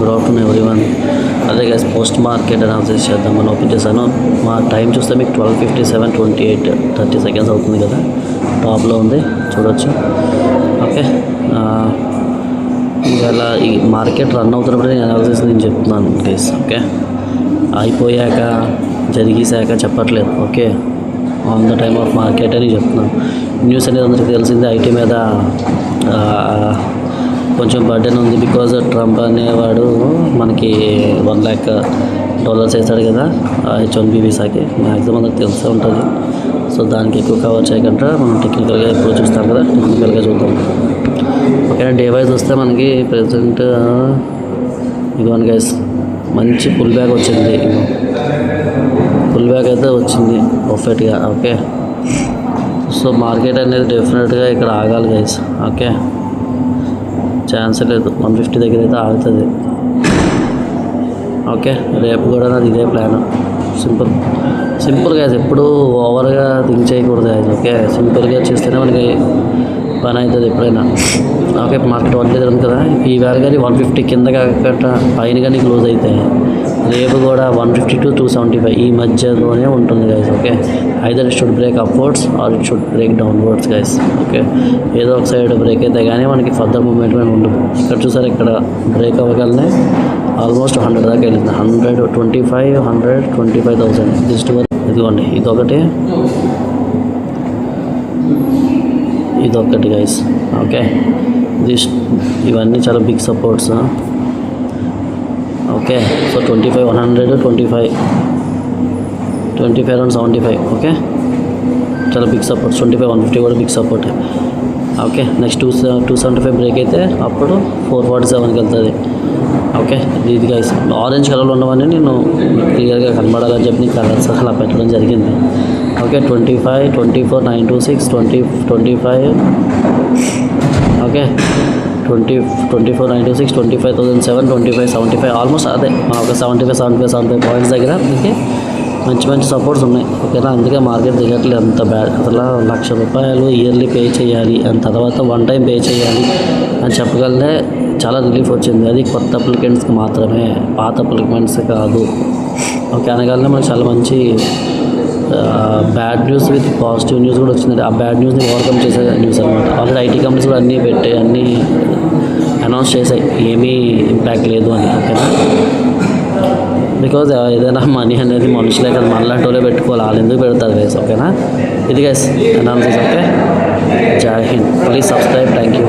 Good afternoon everyone. అదే guys post market analysis చేద్దామని open చేశాను. మా టైం చూస్తే మీకు 12:57 30 సెకండ్స్ అవుతుంది కదా, టాప్లో ఉంది చూడొచ్చు. ఓకే, ఇలా ఈ మార్కెట్ రన్ అవుతున్నప్పుడు నేను అనాలిసిస్ నేను చెప్తున్నాను గైస్. ఓకే, అయిపోయాక జరిగేశాక చెప్పట్లేదు. Okay, on the time of market అని చెప్తున్నాను. న్యూస్ అనేది అందరికీ తెలిసిందే, ఐటీ మీద కొంచెం బర్డెన్ ఉంది. బికాజ్ ట్రంప్ అనేవాడు మనకి $1 lakh వేస్తాడు కదా H1B వీసాకి. మ్యాక్సిమం అందరికి తెలిసే ఉంటుంది. సో దానికి ఎక్కువ కవర్ చేయకుండా మనం టెక్నికల్గా ఎప్పుడు చూస్తాం కదా, టెక్నికల్గా చూద్దాం. ఓకే, డే వైజ్ వస్తే మనకి ప్రెసెంట్ ఇదిగోండి గైస్, మంచి పుల్ బ్యాక్ వచ్చింది. పుల్ బ్యాక్ అయితే వచ్చింది పర్ఫెక్ట్గా. ఓకే, సో మార్కెట్ అనేది డెఫినెట్గా ఇక్కడ ఆగాలి గైస్. ఓకే, ఛాన్స్ లేదు, 150 దగ్గర అయితే ఆగుతుంది. ఓకే, రేపు కూడా నాది ఇదే ప్లాన్. సింపుల్ గైస్, ఎప్పుడు ఓవర్గా థింక్ చేయకూడదు గైస్. ఓకే, సింపుల్గా చేస్తేనే మనకి పని అవుతుంది ఎప్పుడైనా. ఓకే, మార్కెట్ 1 దగ్గర ఉంది కదా, ఈ వేళ కానీ 150 కింద కాకుండా పైన కానీ క్లోజ్ అయితే రేపు కూడా 150 to 275 ఈ మధ్యలోనే ఉంటుంది guys. Okay, either it should break upwards or it should break downwards guys. Okay, ఏదో ఒక సైడ్ బ్రేక్ అయితే కానీ మనకి ఫర్దర్ మూమెంట్ మీద ఉండదు. ఇక్కడ చూసారు, ఇక్కడ బ్రేక్ అవ్వగలనే ఆల్మోస్ట్ 100 దాకా వెళ్ళింది. 125,000 జస్ట్ ఇదిగోండి, ఇదొకటి గైస్. ఓకే, ఇవన్నీ చాలా big supports. Okay, so 25, 100, 25 around 75. Okay, చాలా బిగ్ సపోర్ట్స్. 25, 150 కూడా big support. Okay, next 275 break అయితే అప్పుడు 447కి వెళ్తుంది. ఓకే, ఇది గైస్ ఆరెంజ్ కలర్లో ఉన్నవన్నీ నేను క్లియర్గా కనబడాలని చెప్పి కలర్స్ అలా పెట్టడం జరిగింది. ఓకే, 25, 24, 926, 20, 25. ఓకే, 24, 926, 25,007, 25, 75 ఆల్మోస్ట్ అదే ఒక 75 పాయింట్స్ దగ్గర మీకు మంచి సపోర్ట్స్ ఉన్నాయి. ఓకేనా, అందుకే మార్కెట్ దిగట్లేదు అంత బ్యాడ్. అసలు ₹1,00,000 ఇయర్లీ పే చేయాలి అని తర్వాత 1 time పే చేయాలి అని చెప్పగలనే చాలా రిలీఫ్ వచ్చింది. అది కొత్త అప్లికెంట్స్కి మాత్రమే, పాత అప్లికెంట్స్ కాదు. ఓకే, అనగానే మనకు చాలా మంచి bad news with positive news కూడా వచ్చింది. ఆ బ్యాడ్ న్యూస్ని ఓవర్కమ్ చేసే న్యూస్ అనమాట. ఆల్రెడీ ఐటీ కంపెనీస్ కూడా అన్నీ అనౌన్స్ చేసాయి ఏమీ ఇంపాక్ట్ లేదు అని. ఓకేనా, బికాజ్ ఏదైనా మనీ అనేది మనుషులే కదా, మనలాంటి వాళ్ళే పెట్టుకోవాలి, వాళ్ళు ఎందుకు పెడతారు గైస్. ఓకేనా, ఇది గైస్ అనాలిసిస్. ఓకే, జై Hind, please subscribe. Thank you.